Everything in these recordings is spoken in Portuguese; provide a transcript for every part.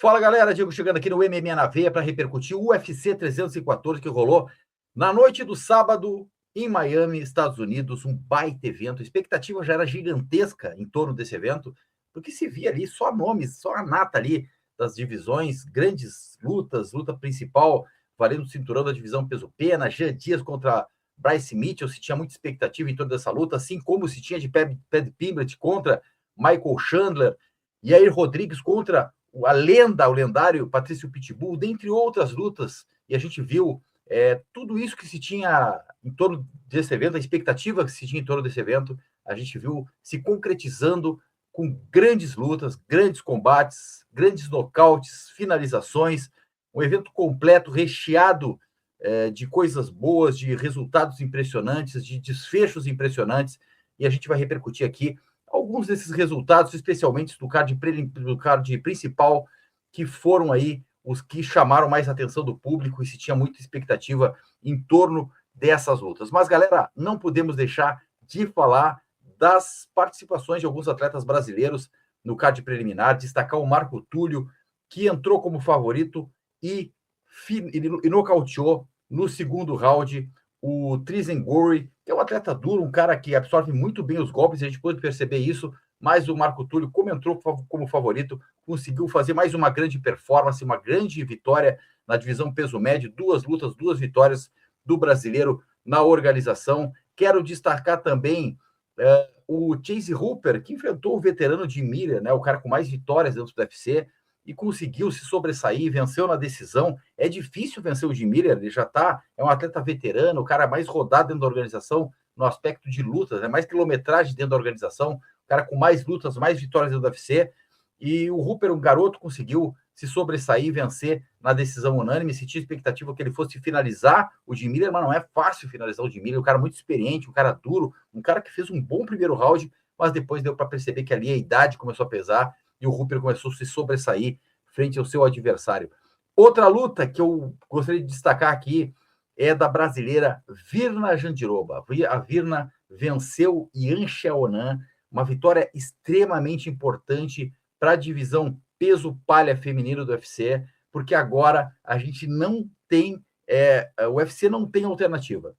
Fala galera, Diego chegando aqui no MMA na Veia para repercutir o UFC 314 que rolou na noite do sábado em Miami, Estados Unidos, um baita evento. A expectativa já era gigantesca em torno desse evento, porque se via ali só nomes, só a nata ali das divisões, grandes lutas, luta principal valendo o cinturão da divisão peso-pena, Jean Dias contra Bryce Mitchell, se tinha muita expectativa em torno dessa luta, assim como se tinha de Paddy Pimblett contra Michael Chandler, e aí Rodrigues contra a lenda, o lendário Patrício Pitbull, dentre outras lutas, e a gente viu tudo isso que se tinha em torno desse evento, a expectativa que se tinha em torno desse evento, a gente viu se concretizando com grandes lutas, grandes combates, grandes nocautes, finalizações, um evento completo, recheado de coisas boas, de resultados impressionantes, de desfechos impressionantes, e a gente vai repercutir aqui alguns desses resultados, especialmente do card principal, que foram aí os que chamaram mais atenção do público e se tinha muita expectativa em torno dessas lutas. Mas, galera, não podemos deixar de falar das participações de alguns atletas brasileiros no card preliminar, destacar o Marco Túlio, que entrou como favorito e nocauteou no segundo round o Trizin Gori, que é um atleta duro, um cara que absorve muito bem os golpes, a gente pode perceber isso, mas o Marco Túlio, como entrou como favorito, conseguiu fazer mais uma grande performance, uma grande vitória na divisão peso médio, 2 lutas, 2 vitórias do brasileiro na organização. Quero destacar também o Chase Hooper, que enfrentou o veterano Jim Miller, né, o cara com mais vitórias dentro do UFC, e conseguiu se sobressair, venceu na decisão. É difícil vencer o Jim Miller, ele já é um atleta veterano, o cara mais rodado dentro da organização no aspecto de lutas, né? Mais quilometragem dentro da organização, o cara com mais lutas, mais vitórias dentro do UFC, e o Hooper, um garoto, conseguiu se sobressair e vencer na decisão unânime. Se tinha expectativa que ele fosse finalizar o Jim Miller, mas não é fácil finalizar o Jim Miller, um cara muito experiente, um cara duro, um cara que fez um bom primeiro round, mas depois deu para perceber que ali a idade começou a pesar, e o Hooper começou a se sobressair frente ao seu adversário. Outra luta que eu gostaria de destacar aqui é da brasileira Virna Jandiroba. A Virna venceu Yan Xiaonan, uma vitória extremamente importante para a divisão peso palha feminino do UFC, porque agora a gente não tem, o UFC não tem alternativa.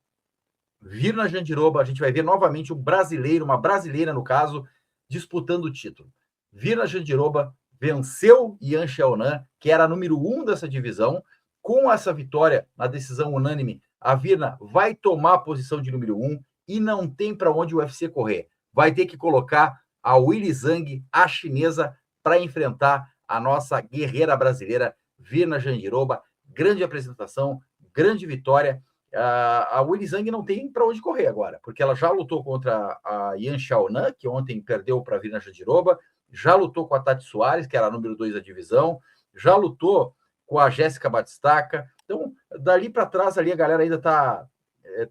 Virna Jandiroba, a gente vai ver novamente um brasileiro, uma brasileira no caso, disputando o título. Virna Jandiroba venceu Yan Xiaonan, que era a número 1 dessa divisão. Com essa vitória na decisão unânime, a Virna vai tomar a posição de número 1 e não tem para onde o UFC correr. Vai ter que colocar a Weili Zhang, a chinesa, para enfrentar a nossa guerreira brasileira, Virna Jandiroba. Grande apresentação, grande vitória. A Weili Zhang não tem para onde correr agora, porque ela já lutou contra a Yan Xiaonan, que ontem perdeu para a Virna Jandiroba, já lutou com a Tati Soares, que era a número 2 da divisão, já lutou com a Jéssica Batistaca. Então, dali para trás, ali a galera ainda está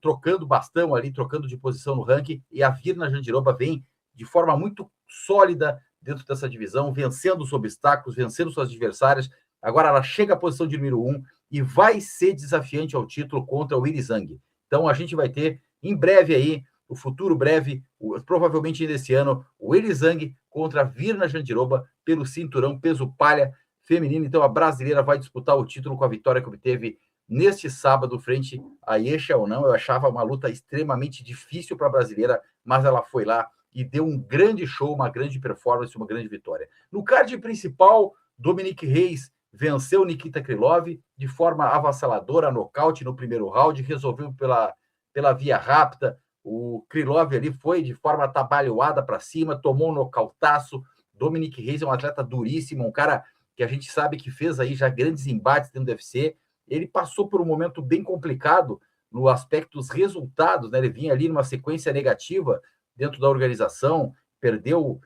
trocando bastão ali, trocando de posição no ranking, e a Virna Jandiroba vem de forma muito sólida dentro dessa divisão, vencendo os obstáculos, vencendo suas adversárias. Agora ela chega à posição de número 1 e vai ser desafiante ao título contra o Weili Zhang. Então a gente vai ter em breve aí, o futuro breve, provavelmente ainda esse ano, o Weili Zhang contra a Virna Jandiroba pelo cinturão peso palha feminino. Então a brasileira vai disputar o título com a vitória que obteve neste sábado frente a Yan Xiaonan. Eu achava uma luta extremamente difícil para a brasileira, mas ela foi lá e deu um grande show, uma grande performance, uma grande vitória. No card principal, Dominic Reis venceu Nikita Krylov de forma avassaladora, nocaute no primeiro round, resolveu pela via rápida. O Krylov ali foi de forma atabalhoada para cima, tomou um nocautaço. Dominic Reis é um atleta duríssimo, um cara que a gente sabe que fez aí já grandes embates dentro do UFC. Ele passou por um momento bem complicado no aspecto dos resultados, né? Ele vinha ali numa sequência negativa dentro da organização, perdeu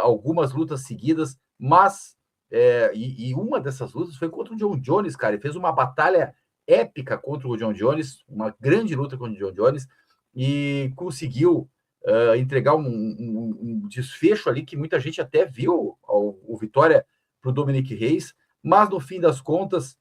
algumas lutas seguidas, mas e uma dessas lutas foi contra o John Jones, cara. Ele fez uma batalha épica contra o John Jones, uma grande luta contra o John Jones, e conseguiu entregar um desfecho ali que muita gente até viu o vitória para o Dominic Reis, mas no fim das contas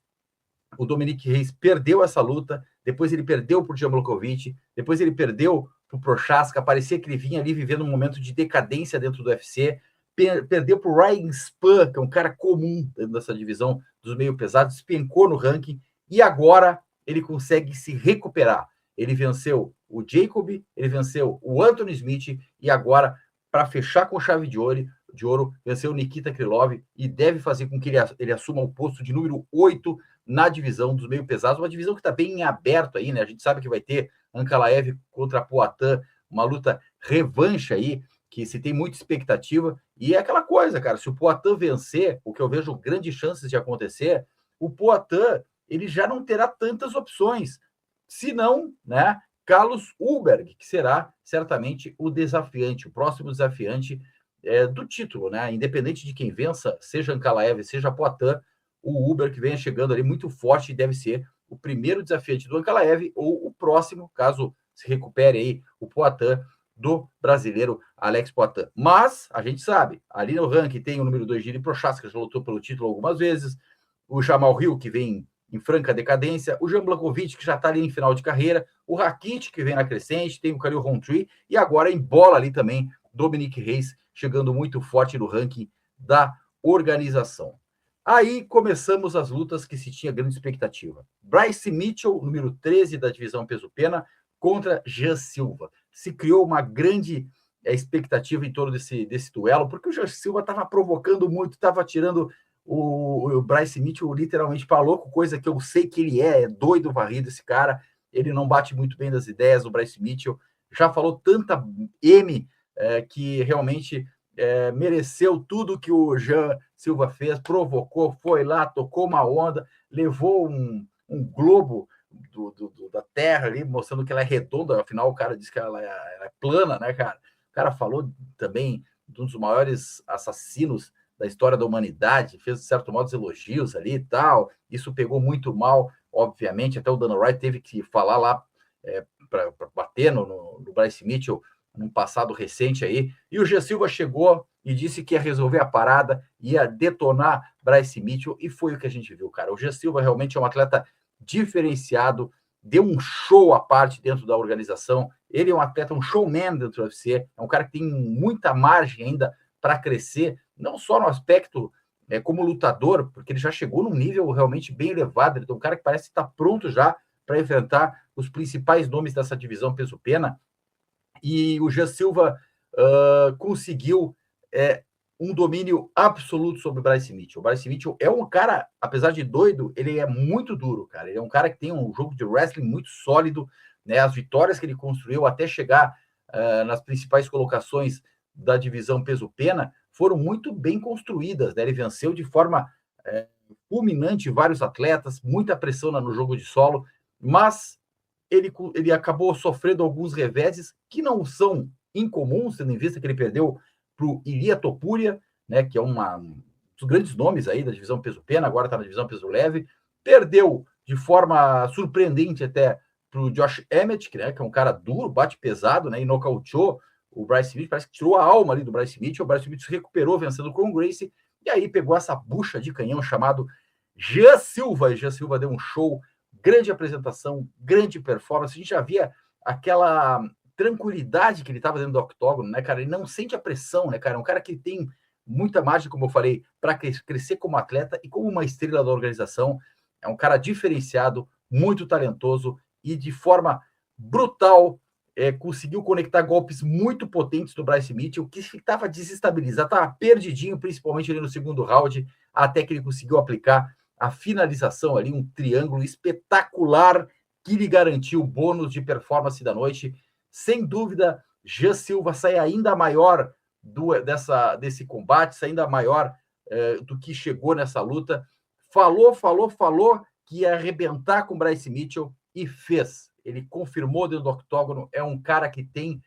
o Dominic Reis perdeu essa luta, depois ele perdeu para o Jan Blachowicz, depois ele perdeu para o Prochazka. Parecia que ele vinha ali vivendo um momento de decadência dentro do UFC, perdeu para o Ryan Spann, que é um cara comum dentro dessa divisão dos meio pesados, despencou no ranking e agora ele consegue se recuperar. Ele venceu o Jacob, ele venceu o Anthony Smith e agora, para fechar com chave de ouro, venceu o Nikita Krylov e deve fazer com que ele assuma o posto de número 8 na divisão dos meio pesados, uma divisão que está bem em aberto aí, né? A gente sabe que vai ter Ankalaev contra Poatan, uma luta revanche aí, que se tem muita expectativa, e é aquela coisa, cara, se o Poatan vencer, o que eu vejo grandes chances de acontecer, o Poatan, ele já não terá tantas opções, se não, né, Carlos Ulberg, que será certamente o desafiante, o próximo desafiante do título, né, independente de quem vença, seja Ankalaev, seja Poatan, o Ulberg vem chegando ali muito forte e deve ser o primeiro desafiante do Ankalaev ou o próximo, caso se recupere aí o Poatan, do brasileiro Alex Poatan. Mas a gente sabe, ali no ranking tem o número 2 Jiri Prochazka, que já lutou pelo título algumas vezes, o Jamal Hill, que vem em franca decadência, o Jan Blachowicz, que já está ali em final de carreira, o Rakic, que vem na crescente, tem o Khalil Rountree, e agora em bola ali também, Dominic Reis, chegando muito forte no ranking da organização. Aí começamos as lutas que se tinha grande expectativa. Bryce Mitchell, número 13 da divisão peso-pena, contra Jean Silva. Se criou uma grande expectativa em torno desse duelo, porque o Jean Silva estava provocando muito, estava tirando o Bryce Mitchell literalmente para louco, coisa que eu sei que ele é doido varrido esse cara, ele não bate muito bem das ideias, o Bryce Mitchell já falou tanta que realmente mereceu tudo que o Jean Silva fez, provocou, foi lá, tocou uma onda, levou um globo da Terra ali, mostrando que ela é redonda, afinal o cara disse que ela é plana, né, cara? O cara falou também de um dos maiores assassinos da história da humanidade, fez, de certo modo, elogios ali e tal, isso pegou muito mal, obviamente, até o Dana White teve que falar lá para bater no Bryce Mitchell, num passado recente aí, e o Jean Silva chegou e disse que ia resolver a parada, ia detonar Bryce Mitchell, e foi o que a gente viu, cara. O Jean Silva realmente é um atleta diferenciado, deu um show à parte dentro da organização, ele é um atleta, um showman dentro do UFC, é um cara que tem muita margem ainda para crescer, não só no aspecto como lutador, porque ele já chegou num nível realmente bem elevado, ele é um cara que parece estar pronto já para enfrentar os principais nomes dessa divisão peso-pena, e o Jean Silva conseguiu um domínio absoluto sobre o Bryce Mitchell. O Bryce Mitchell é um cara, apesar de doido, ele é muito duro, cara. Ele é um cara que tem um jogo de wrestling muito sólido, né? As vitórias que ele construiu até chegar nas principais colocações da divisão peso-pena foram muito bem construídas, né? Ele venceu de forma fulminante vários atletas, muita pressão no jogo de solo, mas ele acabou sofrendo alguns reveses que não são incomuns, tendo em vista que ele perdeu para o Ilia Topuria, né, que é um dos grandes nomes aí da divisão peso-pena, agora está na divisão peso-leve, perdeu de forma surpreendente até para o Josh Emmett, que é um cara duro, bate pesado, né, e nocauteou o Bryce Mitchell, parece que tirou a alma ali do Bryce Mitchell, o Bryce Mitchell se recuperou vencendo o Kron Gracie, e aí pegou essa bucha de canhão chamado Jean Silva, e Jean Silva deu um show, grande apresentação, grande performance, a gente já via aquela tranquilidade que ele estava dentro do octógono, né, cara? Ele não sente a pressão, né, cara? É um cara que tem muita margem, como eu falei, para crescer como atleta e como uma estrela da organização. É um cara diferenciado, muito talentoso e de forma brutal conseguiu conectar golpes muito potentes do Bryce Mitchell, que estava desestabilizado, estava perdidinho, principalmente ali no segundo round, até que ele conseguiu aplicar a finalização ali, um triângulo espetacular que lhe garantiu o bônus de performance da noite. Sem dúvida, Jean Silva sai ainda maior desse combate, sai ainda maior do que chegou nessa luta. Falou que ia arrebentar com Bryce Mitchell e fez. Ele confirmou dentro do octógono, é um cara que tem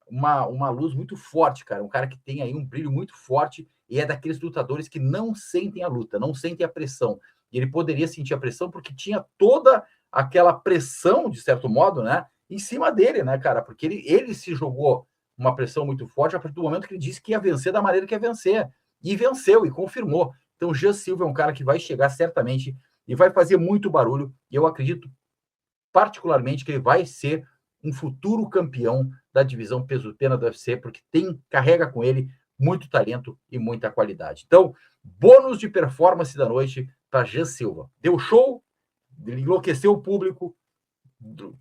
uma luz muito forte, cara, um cara que tem aí um brilho muito forte e é daqueles lutadores que não sentem a luta, não sentem a pressão. E ele poderia sentir a pressão porque tinha toda aquela pressão, de certo modo, né, em cima dele, né, cara? Porque ele se jogou uma pressão muito forte a partir do momento que ele disse que ia vencer da maneira que ia vencer. E venceu, e confirmou. Então, Jean Silva é um cara que vai chegar certamente e vai fazer muito barulho. E eu acredito particularmente que ele vai ser um futuro campeão da divisão peso-pena do UFC, porque carrega com ele muito talento e muita qualidade. Então, bônus de performance da noite para Jean Silva. Deu show, ele enlouqueceu o público,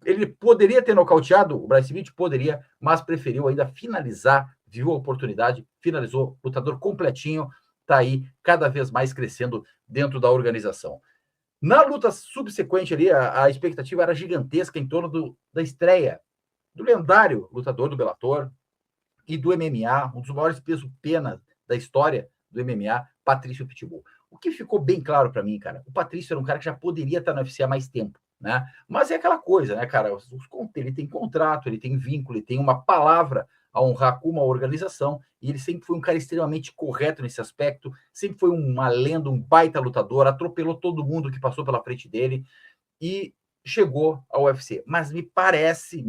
ele poderia ter nocauteado o Bryce Mitchell, poderia, mas preferiu ainda finalizar, viu a oportunidade, finalizou, lutador completinho, está aí cada vez mais crescendo dentro da organização. Na luta subsequente ali, a expectativa era gigantesca em torno da estreia do lendário lutador do Bellator e do MMA, um dos maiores peso-pena da história do MMA, Patrício Pitbull. O que ficou bem claro para mim, cara, o Patrício era um cara que já poderia estar no UFC há mais tempo, né? Mas é aquela coisa, né, cara? Ele tem contrato, ele tem vínculo, ele tem uma palavra a honrar com uma organização, e ele sempre foi um cara extremamente correto nesse aspecto, sempre foi uma lenda, um baita lutador, atropelou todo mundo que passou pela frente dele e chegou ao UFC. Mas me parece,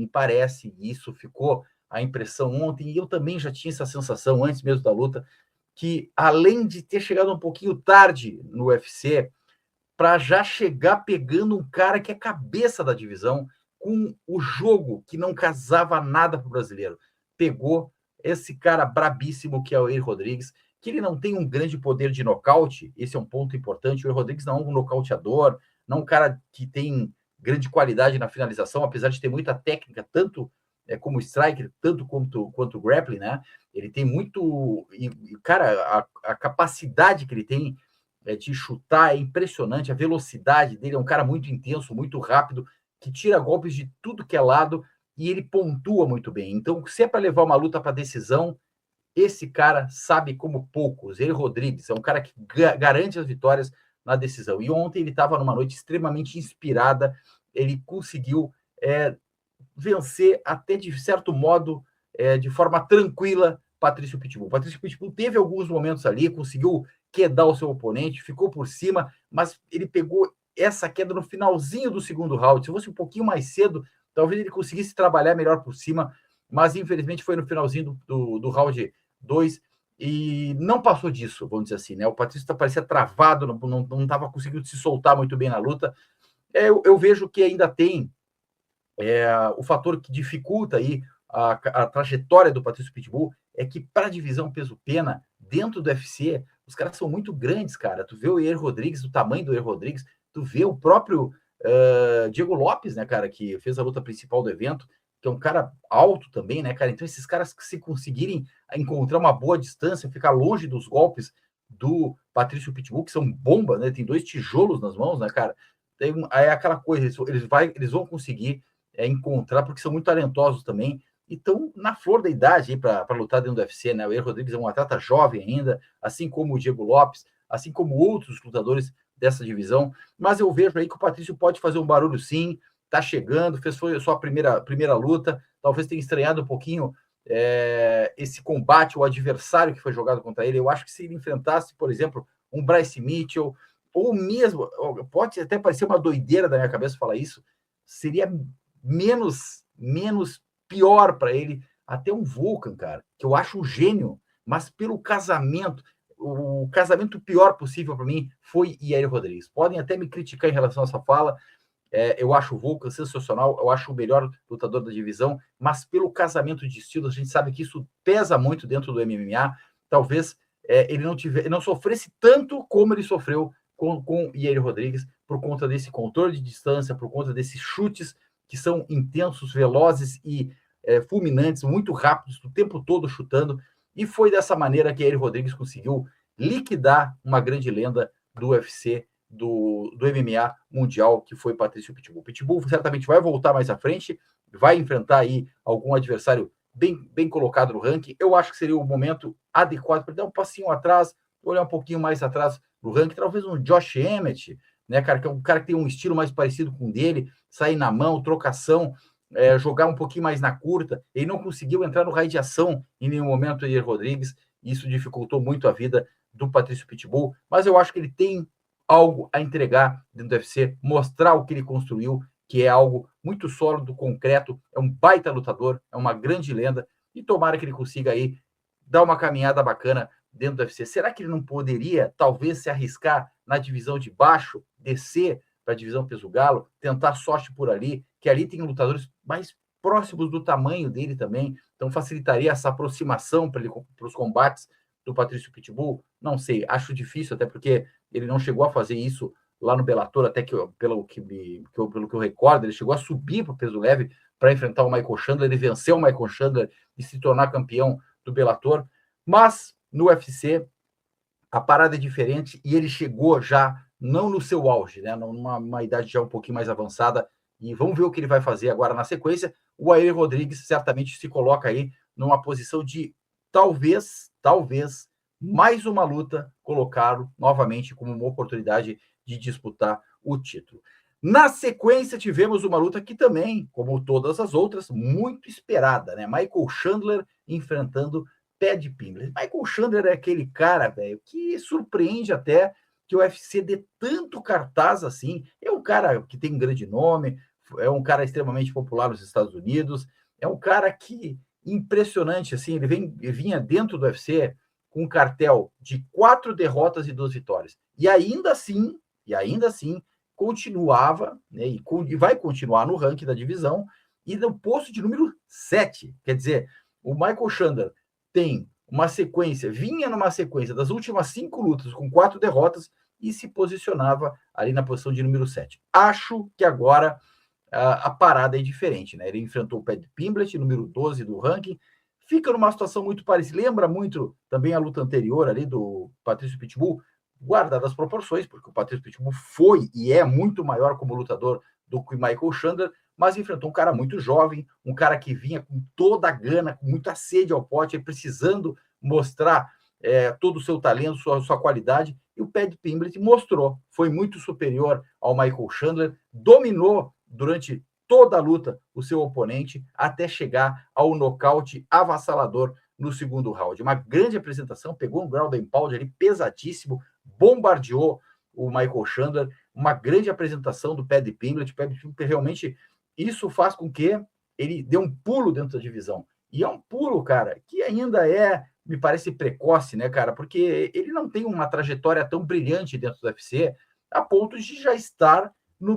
e isso ficou a impressão ontem, e eu também já tinha essa sensação antes mesmo da luta, que além de ter chegado um pouquinho tarde no UFC, para já chegar pegando um cara que é cabeça da divisão, com o jogo que não casava nada para o brasileiro. Pegou esse cara brabíssimo que é o Yair Rodrigues, que ele não tem um grande poder de nocaute, esse é um ponto importante. O Yair Rodrigues não é um nocauteador, não é um cara que tem grande qualidade na finalização, apesar de ter muita técnica, tanto como striker, tanto quanto grappling, né? Ele tem muito... cara, a capacidade que ele tem de chutar é impressionante, a velocidade dele é um cara muito intenso, muito rápido, que tira golpes de tudo que é lado e ele pontua muito bem. Então, se é para levar uma luta para decisão, esse cara sabe como poucos. Ele, Rodrigues, é um cara que garante as vitórias na decisão. E ontem ele estava numa noite extremamente inspirada, ele conseguiu vencer até de certo modo, de forma tranquila, Patrício Pitbull. Patrício Pitbull teve alguns momentos ali, conseguiu quedar o seu oponente, ficou por cima, mas ele pegou essa queda no finalzinho do segundo round. Se fosse um pouquinho mais cedo, talvez ele conseguisse trabalhar melhor por cima, mas infelizmente foi no finalzinho do round 2 e não passou disso, vamos dizer assim, né? O Patrício parecia travado, não estava conseguindo se soltar muito bem na luta. Eu vejo que ainda tem o fator que dificulta aí a trajetória do Patrício Pitbull é que para a divisão peso-pena, dentro do UFC, os caras são muito grandes, cara. Tu vê o Yair Rodrigues, o tamanho do Yair Rodrigues, tu vê o próprio Diego Lopes, né, cara, que fez a luta principal do evento, que é um cara alto também, né, cara? Então esses caras que se conseguirem encontrar uma boa distância, ficar longe dos golpes do Patrício Pitbull, que são bombas, né? Tem 2 tijolos nas mãos, né, cara? É aquela coisa, eles vão conseguir encontrar, porque são muito talentosos também, e estão na flor da idade para lutar dentro do UFC, né? O Yair Rodrigues é um atleta jovem ainda, assim como o Diego Lopes, assim como outros lutadores dessa divisão, mas eu vejo aí que o Patrício pode fazer um barulho sim, tá chegando, foi a sua primeira luta, talvez tenha estranhado um pouquinho esse combate, o adversário que foi jogado contra ele. Eu acho que se ele enfrentasse, por exemplo, um Bryce Mitchell, ou mesmo, pode até parecer uma doideira da minha cabeça falar isso, seria menos pior para ele, até um Volkan, cara, que eu acho um gênio, mas pelo casamento, o casamento pior possível para mim foi Yair Rodrigues. Podem até me criticar em relação a essa fala, eu acho o Volkan sensacional, eu acho o melhor lutador da divisão, mas pelo casamento de estilos, a gente sabe que isso pesa muito dentro do MMA, talvez ele não sofresse tanto como ele sofreu com Yair Rodrigues, por conta desse controle de distância, por conta desses chutes que são intensos, velozes e fulminantes, muito rápidos, o tempo todo chutando, e foi dessa maneira que Yair Rodrigues conseguiu liquidar uma grande lenda do UFC, do MMA mundial, que foi Patrício Pitbull. Pitbull certamente vai voltar mais à frente, vai enfrentar aí algum adversário bem colocado no ranking. Eu acho que seria o momento adequado para dar um passinho atrás, olhar um pouquinho mais atrás no ranking, talvez um Josh Emmett, né, cara, que é um cara que tem um estilo mais parecido com o dele, sair na mão, trocação, jogar um pouquinho mais na curta. Ele não conseguiu entrar no raio de ação em nenhum momento, Yair Rodrigues, e isso dificultou muito a vida do Patrício Pitbull, mas eu acho que ele tem algo a entregar dentro do UFC, mostrar o que ele construiu, que é algo muito sólido, concreto, é um baita lutador, é uma grande lenda, e tomara que ele consiga aí dar uma caminhada bacana dentro do UFC. Será que ele não poderia, talvez, se arriscar na divisão de baixo, descer para a divisão peso galo, tentar sorte por ali, que ali tem lutadores mais próximos do tamanho dele também, então facilitaria essa aproximação para os combates do Patrício Pitbull. Não sei, acho difícil, até porque ele não chegou a fazer isso lá no Bellator, até que pelo que eu recordo, ele chegou a subir para o peso leve para enfrentar o Michael Chandler, ele venceu o Michael Chandler e se tornar campeão do Bellator, mas no UFC a parada é diferente e ele chegou já não no seu auge, né, numa idade já um pouquinho mais avançada, e vamos ver o que ele vai fazer agora na sequência. O Yair Rodrigues certamente se coloca aí numa posição de talvez mais uma luta, colocá-lo novamente como uma oportunidade de disputar o título. Na sequência, tivemos uma luta que também, como todas as outras, muito esperada, né? Michael Chandler enfrentando Paddy Pimblett. Michael Chandler é aquele cara, velho, que surpreende até que o UFC dê tanto cartaz assim. É um cara que tem um grande nome, é um cara extremamente popular nos Estados Unidos, é um cara que, impressionante, assim, ele vinha dentro do UFC com um cartel de 4 derrotas e 2 vitórias. E ainda assim, continuava, né, e vai continuar no ranking da divisão, e no posto de número 7. Quer dizer, o Michael Chandler tem vinha numa sequência das últimas 5 lutas com 4 derrotas e se posicionava ali na posição de número 7. Acho que agora a parada é diferente, né? Ele enfrentou o Paddy Pimblett, número 12 do ranking, fica numa situação muito parecida, lembra muito também a luta anterior ali do Patrício Pitbull, guardadas as proporções, porque o Patrício Pitbull foi e é muito maior como lutador do que o Michael Chandler, mas enfrentou um cara muito jovem, um cara que vinha com toda a gana, com muita sede ao pote, precisando mostrar todo o seu talento, sua qualidade, e o Paddy Pimblett mostrou, foi muito superior ao Michael Chandler, dominou durante toda a luta o seu oponente, até chegar ao nocaute avassalador no segundo round. Uma grande apresentação, pegou um ground and pound ali pesadíssimo, bombardeou o Michael Chandler, uma grande apresentação do Paddy Pimblett. Realmente, isso faz com que ele dê um pulo dentro da divisão. E é um pulo, cara, que ainda me parece precoce, né, cara? Porque ele não tem uma trajetória tão brilhante dentro do UFC, a ponto de já estar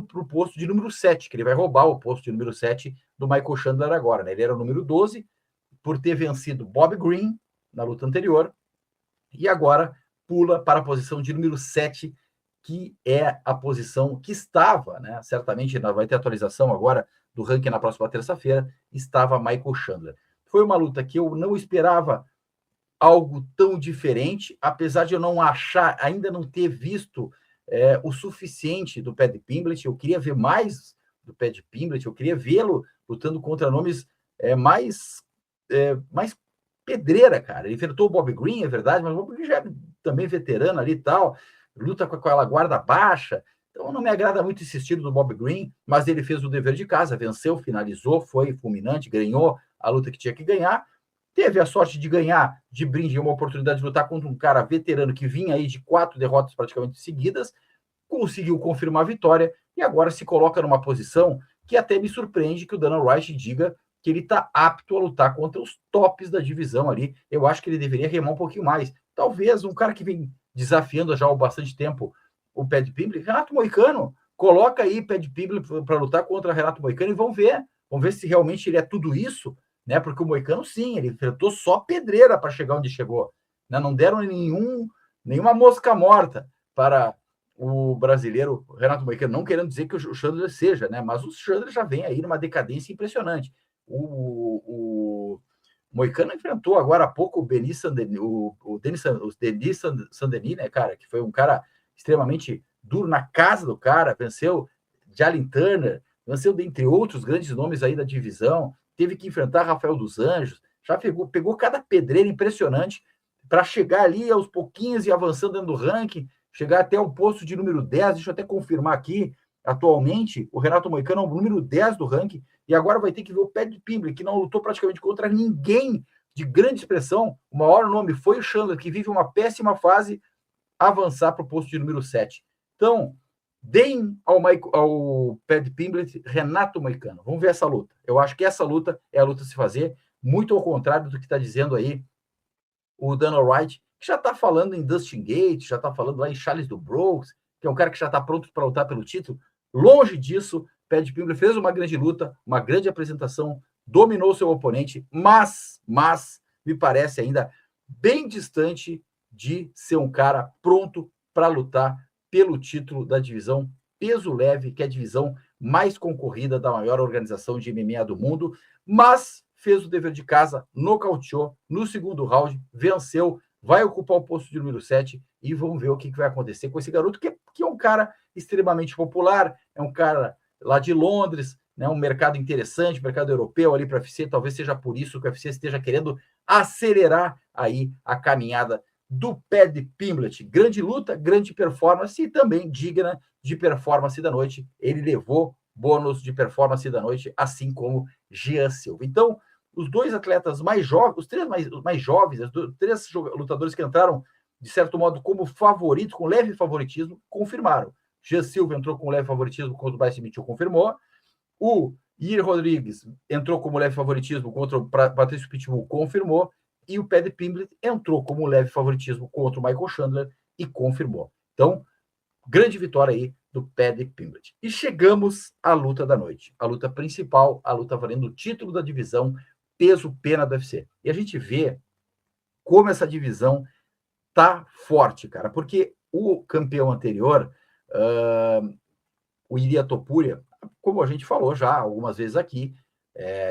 pro posto de número 7, que ele vai roubar o posto de número 7 do Michael Chandler agora, né? Ele era o número 12, por ter vencido Bob Green na luta anterior, e agora pula para a posição de número 7, que é a posição que estava, né? Certamente vai ter atualização agora do ranking na próxima terça-feira, estava Michael Chandler. Foi uma luta que eu não esperava algo tão diferente, apesar de eu não achar, ainda não ter visto o suficiente do Paddy Pimblett. Eu queria ver mais do Paddy Pimblett, eu queria vê-lo lutando contra nomes mais pedreira, cara. Ele enfrentou o Bob Green, é verdade, mas o Bob Green já é também veterano ali e tal, luta com aquela guarda baixa, então não me agrada muito esse estilo do Bob Green, mas ele fez o dever de casa, venceu, finalizou, foi fulminante, ganhou a luta que tinha que ganhar, teve a sorte de ganhar de brinde uma oportunidade de lutar contra um cara veterano que vinha aí de 4 derrotas praticamente seguidas, conseguiu confirmar a vitória e agora se coloca numa posição que até me surpreende que o Dana White diga que ele está apto a lutar contra os tops da divisão ali. Eu acho que ele deveria remar um pouquinho mais. Talvez um cara que vem desafiando já há bastante tempo o Paddy Pimblett, Renato Moicano, coloca aí Paddy Pimblett para lutar contra Renato Moicano e vamos ver se realmente ele é tudo isso, né? Porque o Moicano, sim, ele enfrentou só pedreira para chegar onde chegou, né? Não deram nenhuma mosca morta para o brasileiro Renato Moicano, não querendo dizer que o Chandler seja, né? Mas o Chandler já vem aí numa decadência impressionante. O Moicano enfrentou agora há pouco o Denis Sandeni, né, cara, que foi um cara extremamente duro na casa do cara, venceu Jalin Turner, venceu dentre outros grandes nomes aí da divisão, teve que enfrentar Rafael dos Anjos, já pegou cada pedreira impressionante para chegar ali aos pouquinhos e avançando dentro do ranking, chegar até o posto de número 10, deixa eu até confirmar aqui, atualmente o Renato Moicano é o número 10 do ranking, e agora vai ter que ver o Paddy Pimblett, que não lutou praticamente contra ninguém de grande expressão. O maior nome foi o Chandler, que vive uma péssima fase, avançar para o posto de número 7. Então, deem ao Paddy Pimblett Renato Moicano. Vamos ver essa luta. Eu acho que essa luta é a luta a se fazer, muito ao contrário do que está dizendo aí o Dana White, que já está falando em Dustin Gates, já está falando lá em Charles do Bronx, que é um cara que já está pronto para lutar pelo título. Longe disso, Paddy Pimblett fez uma grande luta, uma grande apresentação dominou seu oponente, mas me parece ainda bem distante de ser um cara pronto para lutar pelo título da divisão peso leve, que é a divisão mais concorrida da maior organização de MMA do mundo, mas fez o dever de casa, nocauteou no segundo round, venceu, vai ocupar o posto de número 7 e vamos ver o que vai acontecer com esse garoto, que é um cara extremamente popular, é um cara lá de Londres, né, um mercado interessante, mercado europeu ali para o UFC, talvez seja por isso que o UFC esteja querendo acelerar aí a caminhada do Paddy Pimblett. Grande luta, grande performance e também digna de performance da noite. Ele levou bônus de performance da noite, assim como Jean Silva. Então, os dois atletas mais jovens, os três mais jovens, os três lutadores que entraram, de certo modo, como favoritos, com leve favoritismo, confirmaram. Jean Silva entrou com leve favoritismo contra o Bryce Mitchell, confirmou. O Yair Rodrigues entrou como leve favoritismo contra o Patrício Pitbull, confirmou. E o Paddy Pimblett entrou como leve favoritismo contra o Michael Chandler e confirmou. Então, grande vitória aí do Paddy Pimblett. E chegamos à luta da noite. A luta principal, a luta valendo o título da divisão peso-pena do UFC. E a gente vê como essa divisão tá forte, cara. Porque o campeão anterior, o Ilia Topuria, como a gente falou já algumas vezes aqui,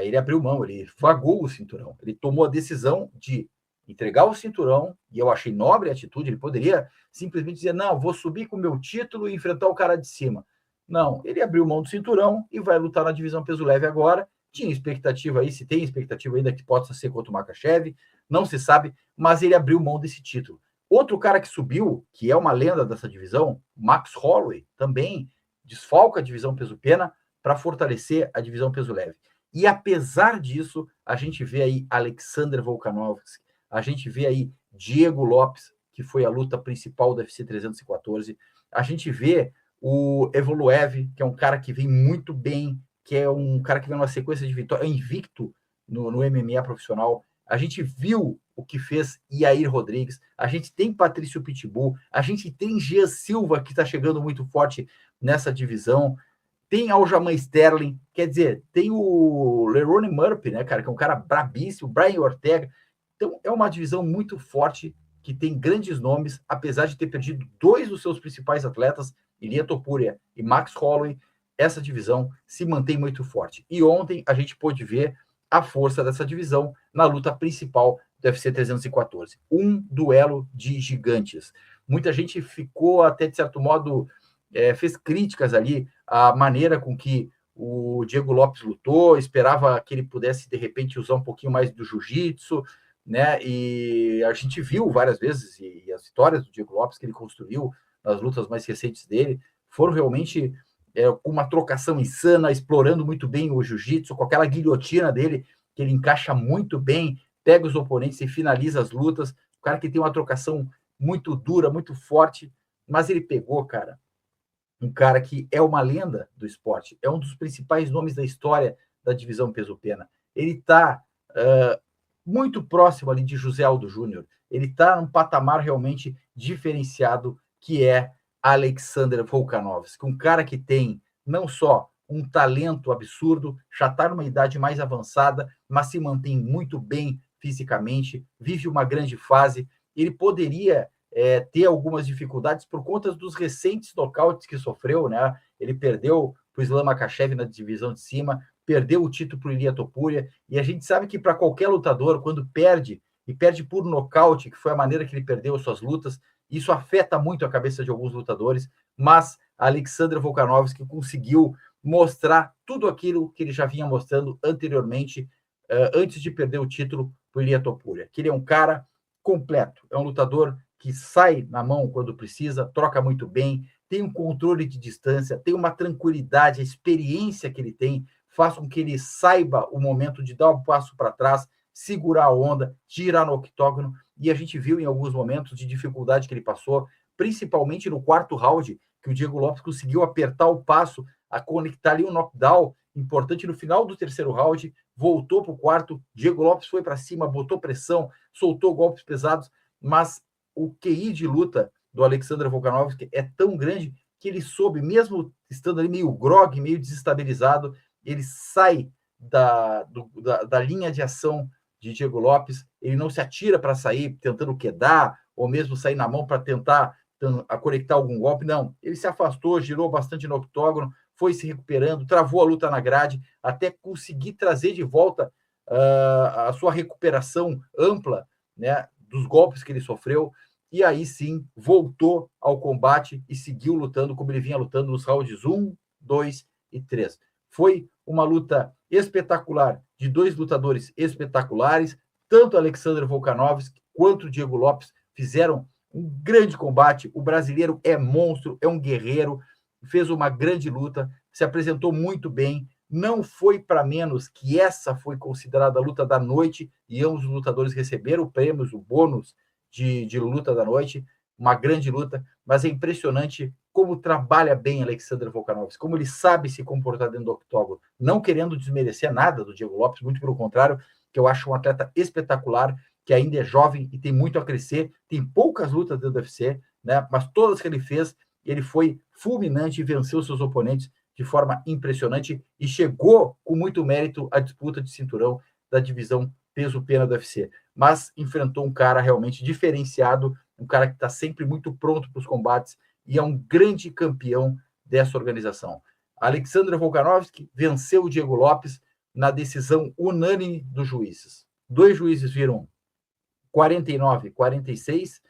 ele abriu mão, ele vagou o cinturão, ele tomou a decisão de entregar o cinturão, e eu achei nobre a atitude, ele poderia simplesmente dizer, não, vou subir com o meu título e enfrentar o cara de cima. Não, ele abriu mão do cinturão e vai lutar na divisão peso leve agora, tinha expectativa aí, se tem expectativa ainda que possa ser contra o Makhachev, não se sabe, mas ele abriu mão desse título. Outro cara que subiu, que é uma lenda dessa divisão, Max Holloway, também desfalca a divisão peso-pena para fortalecer a divisão peso leve. E apesar disso, a gente vê aí Alexander Volkanovski, a gente vê aí Diego Lopes, que foi a luta principal do UFC 314, a gente vê o Evloev, que é um cara que vem muito bem, que é um cara que vem numa sequência de vitórias, é invicto no MMA profissional. A gente viu o que fez Yair Rodrigues, a gente tem Patrício Pitbull, a gente tem Jean Silva, que está chegando muito forte nessa divisão, tem Aljamain Sterling, quer dizer, tem o Lerone Murphy, né, cara, que é um cara brabíssimo, Brian Ortega. Então, é uma divisão muito forte, que tem grandes nomes, apesar de ter perdido dois dos seus principais atletas, Ilia Topuria e Max Holloway, essa divisão se mantém muito forte. E ontem a gente pôde ver a força dessa divisão na luta principal do UFC 314. Um duelo de gigantes. Muita gente ficou até, de certo modo, fez críticas ali à maneira com que o Diego Lopes lutou, esperava que ele pudesse, de repente, usar um pouquinho mais do jiu-jitsu, né? E a gente viu várias vezes, e as vitórias do Diego Lopes que ele construiu nas lutas mais recentes dele foram realmente com uma trocação insana, explorando muito bem o jiu-jitsu, com aquela guilhotina dele, que ele encaixa muito bem, pega os oponentes e finaliza as lutas. O cara que tem uma trocação muito dura, muito forte, mas ele pegou, cara, um cara que é uma lenda do esporte, é um dos principais nomes da história da divisão peso-pena. Ele está muito próximo ali de José Aldo Júnior. Ele está num patamar realmente diferenciado, que é Alexander Volkanovski, um cara que tem não só um talento absurdo, já está numa idade mais avançada, mas se mantém muito bem fisicamente, vive uma grande fase. Ele poderia ter algumas dificuldades por conta dos recentes nocautes que sofreu, né? Ele perdeu para o Islam Makhachev na divisão de cima, perdeu o título para o Ilia Topuria, e a gente sabe que para qualquer lutador, quando perde, e perde por nocaute, que foi a maneira que ele perdeu suas lutas, isso afeta muito a cabeça de alguns lutadores, mas Alexander Volkanovski conseguiu mostrar tudo aquilo que ele já vinha mostrando anteriormente, antes de perder o título para o Ilia Topuria, que ele é um cara completo, é um lutador que sai na mão quando precisa, troca muito bem, tem um controle de distância, tem uma tranquilidade, a experiência que ele tem faz com que ele saiba o momento de dar um passo para trás, segurar a onda, girar no octógono, e a gente viu em alguns momentos de dificuldade que ele passou, principalmente no quarto round, que o Diego Lopes conseguiu apertar o passo, a conectar ali um knockdown importante no final do terceiro round, voltou para o quarto, Diego Lopes foi para cima, botou pressão, soltou golpes pesados, mas o QI de luta do Alexander Volkanovski é tão grande que ele soube, mesmo estando ali meio grogue, meio desestabilizado, ele sai da linha de ação de Diego Lopes, ele não se atira para sair tentando quedar, ou mesmo sair na mão para tentar conectar algum golpe, não. Ele se afastou, girou bastante no octógono, foi se recuperando, travou a luta na grade, até conseguir trazer de volta a sua recuperação ampla, né, dos golpes que ele sofreu, e aí sim voltou ao combate e seguiu lutando como ele vinha lutando nos rounds 1, 2 e 3. Foi uma luta espetacular de dois lutadores espetaculares, tanto Alexander Volkanovski quanto Diego Lopes fizeram um grande combate. O brasileiro é monstro, é um guerreiro, fez uma grande luta, se apresentou muito bem. Não foi para menos que essa foi considerada a luta da noite e ambos os lutadores receberam prêmios, o bônus de luta da noite. Uma grande luta, mas é impressionante como trabalha bem Alexander Volkanovski, como ele sabe se comportar dentro do octógono, não querendo desmerecer nada do Diego Lopes, muito pelo contrário, que eu acho um atleta espetacular, que ainda é jovem e tem muito a crescer, tem poucas lutas dentro do UFC, né? Mas todas que ele fez, ele foi fulminante e venceu seus oponentes de forma impressionante e chegou com muito mérito à disputa de cinturão da divisão peso-pena do UFC. Mas enfrentou um cara realmente diferenciado, um cara que está sempre muito pronto para os combates e é um grande campeão dessa organização. Alexander Volkanovski venceu o Diego Lopes na decisão unânime dos juízes. 2 juízes viram 49-46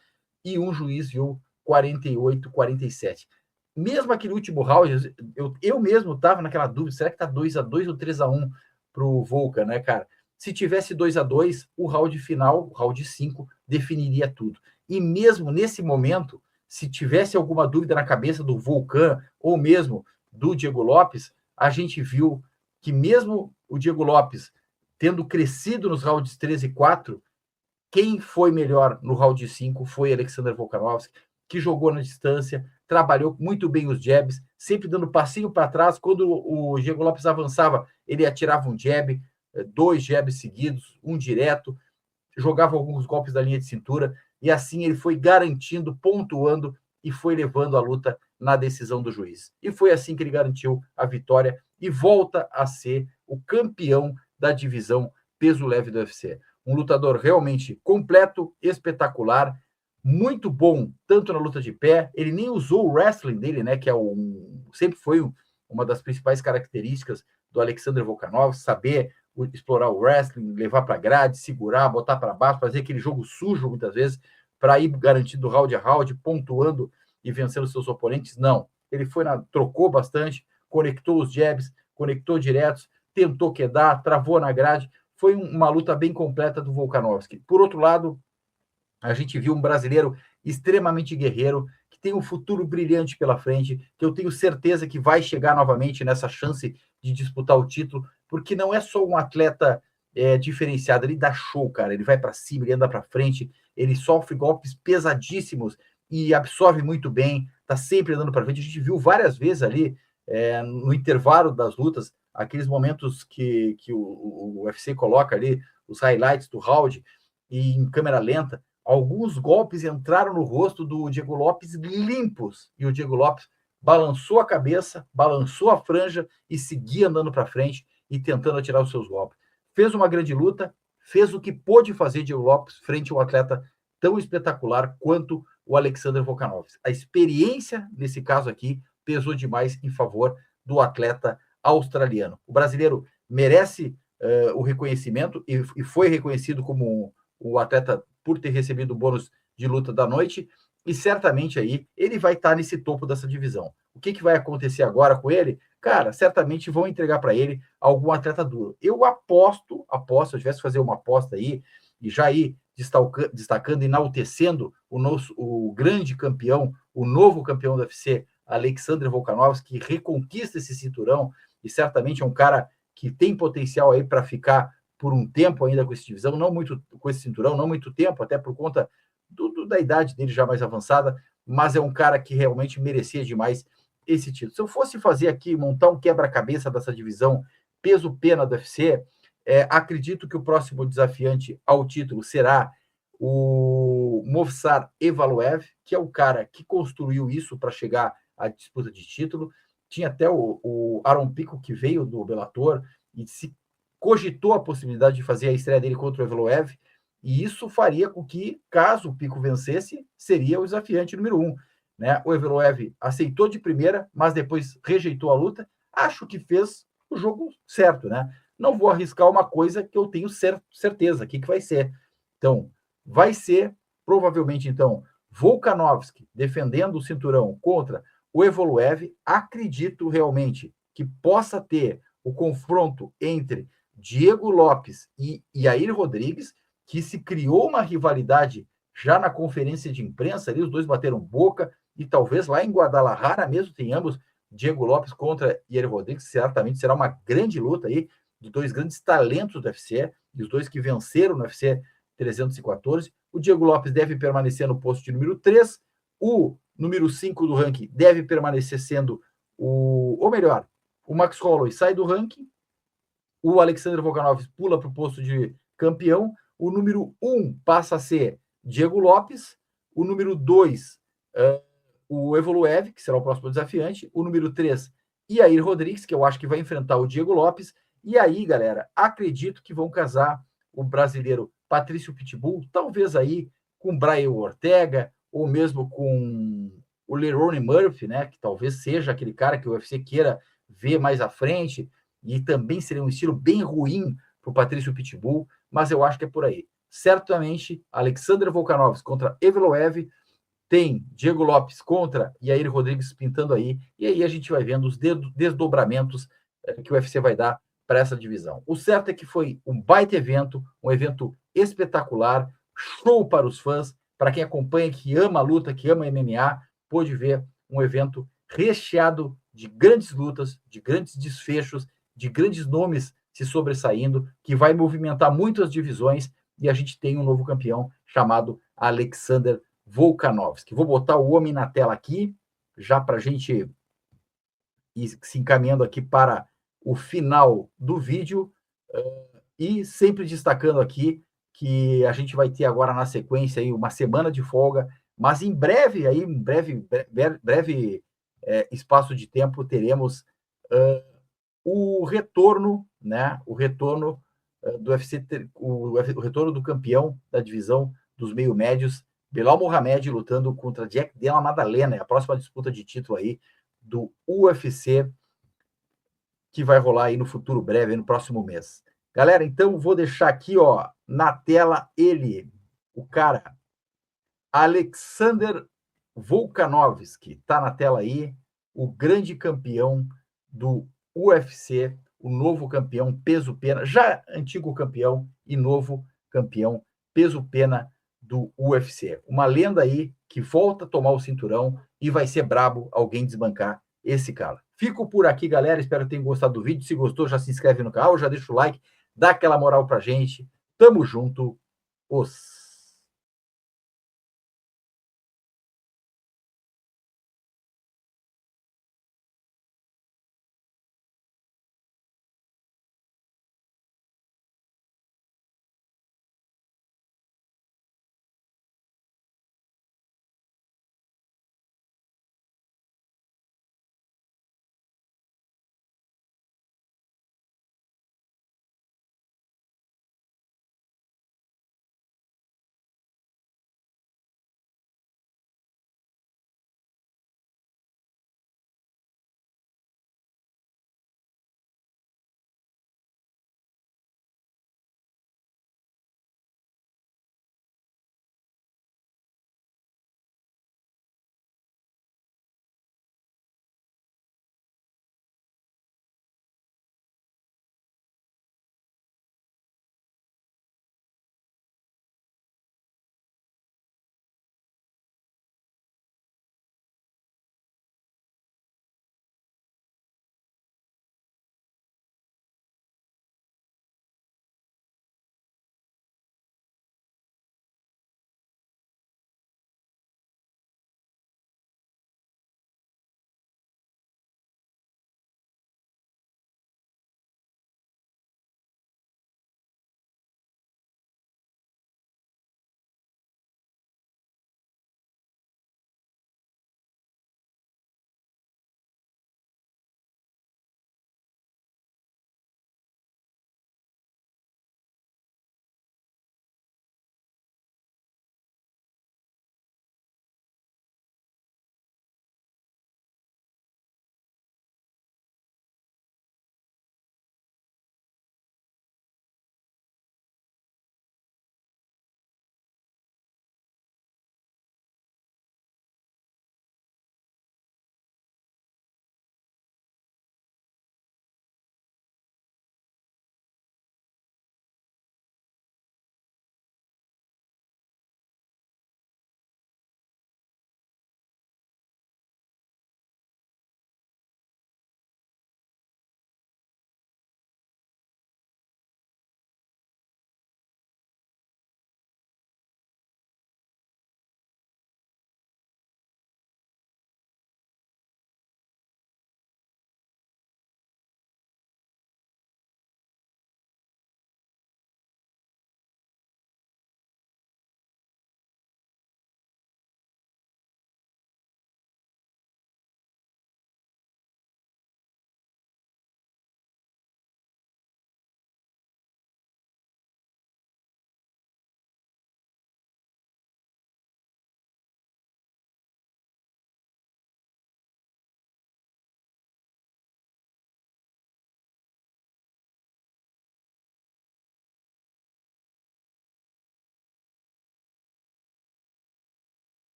e um juiz viu 48-47. Mesmo aquele último round, eu mesmo estava naquela dúvida, será que está 2-2 ou 3-1 para o Volkan, né, cara? Se tivesse 2-2, o round final, o round 5, definiria tudo. E mesmo nesse momento, se tivesse alguma dúvida na cabeça do Volkan ou mesmo do Diego Lopes, a gente viu que mesmo o Diego Lopes tendo crescido nos rounds 3 e 4, quem foi melhor no round 5 foi Alexander Volkanovski, que jogou na distância, trabalhou muito bem os jabs, sempre dando passinho para trás. Quando o Diego Lopes avançava, ele atirava um jab, 2 jabs seguidos, um direto, jogava alguns golpes da linha de cintura, e assim ele foi garantindo, pontuando e foi levando a luta na decisão do juiz. E foi assim que ele garantiu a vitória e volta a ser o campeão da divisão peso leve do UFC. Um lutador realmente completo, espetacular, muito bom, tanto na luta de pé, ele nem usou o wrestling dele, né, que sempre foi uma das principais características do Alexander Volkanovski, saber explorar o wrestling, levar para grade, segurar, botar para baixo, fazer aquele jogo sujo muitas vezes, para ir garantindo round a round, pontuando e vencendo seus oponentes. Não, ele trocou bastante, conectou os jabs, conectou diretos, tentou quedar, travou na grade. Foi uma luta bem completa do Volkanovski. Por outro lado, a gente viu um brasileiro extremamente guerreiro, que tem um futuro brilhante pela frente, que eu tenho certeza que vai chegar novamente nessa chance de disputar o título, porque não é só um atleta diferenciado, ele dá show, cara, ele vai para cima, ele anda para frente, ele sofre golpes pesadíssimos e absorve muito bem, tá sempre andando para frente. A gente viu várias vezes ali, no intervalo das lutas, aqueles momentos que o UFC coloca ali, os highlights do round, e em câmera lenta, alguns golpes entraram no rosto do Diego Lopes limpos, e o Diego Lopes balançou a cabeça, balançou a franja e seguia andando para frente e tentando atirar os seus golpes. Fez uma grande luta, fez o que pôde fazer Diego Lopes frente a um atleta tão espetacular quanto o Alexander Volkanovski. A experiência, nesse caso aqui, pesou demais em favor do atleta australiano. O brasileiro merece o reconhecimento e foi reconhecido como o atleta por ter recebido o bônus de luta da noite, e certamente aí ele vai estar nesse topo dessa divisão. O que vai acontecer agora com ele? Cara, certamente vão entregar para ele algum atleta duro. Eu aposto, se eu tivesse que fazer uma aposta aí, e já ir destacando, enaltecendo o grande campeão, o novo campeão do UFC, Alexander Volkanovski, que reconquista esse cinturão, e certamente é um cara que tem potencial aí para ficar por um tempo ainda com essa divisão, não muito com esse cinturão, não muito tempo, até por conta da idade dele já mais avançada, mas é um cara que realmente merecia demais esse título. Se eu fosse fazer aqui, montar um quebra-cabeça dessa divisão peso-pena do UFC, acredito que o próximo desafiante ao título será o Movsar Evloev, que é o cara que construiu isso para chegar à disputa de título. Tinha até o Aaron Pico, que veio do Bellator e se cogitou a possibilidade de fazer a estreia dele contra o Evloev, e isso faria com que, caso o Pico vencesse, seria o desafiante número 1. Né? O Evloev aceitou de primeira, mas depois rejeitou a luta. Acho que fez o jogo certo, né? Não vou arriscar uma coisa que eu tenho certeza que vai ser. Então, vai ser, provavelmente, então, Volkanovski defendendo o cinturão contra o Evloev. Acredito realmente que possa ter o confronto entre Diego Lopes e Yair Rodrigues, que se criou uma rivalidade já na conferência de imprensa, ali os dois bateram boca, e talvez lá em Guadalajara mesmo tenhamos Diego Lopes contra Yair Rodrigues, certamente será uma grande luta aí, de dois grandes talentos do UFC, e os dois que venceram no UFC 314. O Diego Lopes deve permanecer no posto de número 3, o número 5 do ranking deve permanecer sendo ou melhor, o Max Holloway sai do ranking, o Alexander Volkanovski pula para o posto de campeão, o número 1 passa a ser Diego Lopes, o número 2, o Evloev, que será o próximo desafiante, o número 3, Yair Rodrigues, que eu acho que vai enfrentar o Diego Lopes, e aí, galera, acredito que vão casar o brasileiro Patrício Pitbull, talvez aí com Brian Ortega, ou mesmo com o Lerone Murphy, né, que talvez seja aquele cara que o UFC queira ver mais à frente, e também seria um estilo bem ruim para o Patrício Pitbull, mas eu acho que é por aí. Certamente, Alexander Volkanovski contra Evloev, tem Diego Lopes contra Yair Rodrigues pintando aí, e aí a gente vai vendo os desdobramentos que o UFC vai dar para essa divisão. O certo é que foi um baita evento, um evento espetacular, show para os fãs, para quem acompanha, que ama a luta, que ama MMA, pôde ver um evento recheado de grandes lutas, de grandes desfechos, de grandes nomes se sobressaindo, que vai movimentar muito as divisões, e a gente tem um novo campeão chamado Alexander Volkanovski. Vou botar o homem na tela aqui, já para a gente ir se encaminhando aqui para o final do vídeo, e sempre destacando aqui que a gente vai ter agora na sequência aí uma semana de folga, mas em breve, espaço de tempo, teremos o retorno, né? O retorno do UFC, o retorno do campeão da divisão dos meio-médios, Belal Mohamed, lutando contra Jack Della Maddalena, a próxima disputa de título aí do UFC, que vai rolar aí no futuro breve, no próximo mês. Galera, então vou deixar aqui, ó, na tela ele, o cara, Alexander Volkanovski, tá na tela aí, o grande campeão do UFC, o novo campeão peso-pena, já antigo campeão e novo campeão peso-pena do UFC. Uma lenda aí que volta a tomar o cinturão e vai ser brabo alguém desbancar esse cara. Fico por aqui, galera. Espero que tenham gostado do vídeo. Se gostou, já se inscreve no canal, já deixa o like, dá aquela moral pra gente. Tamo junto. Os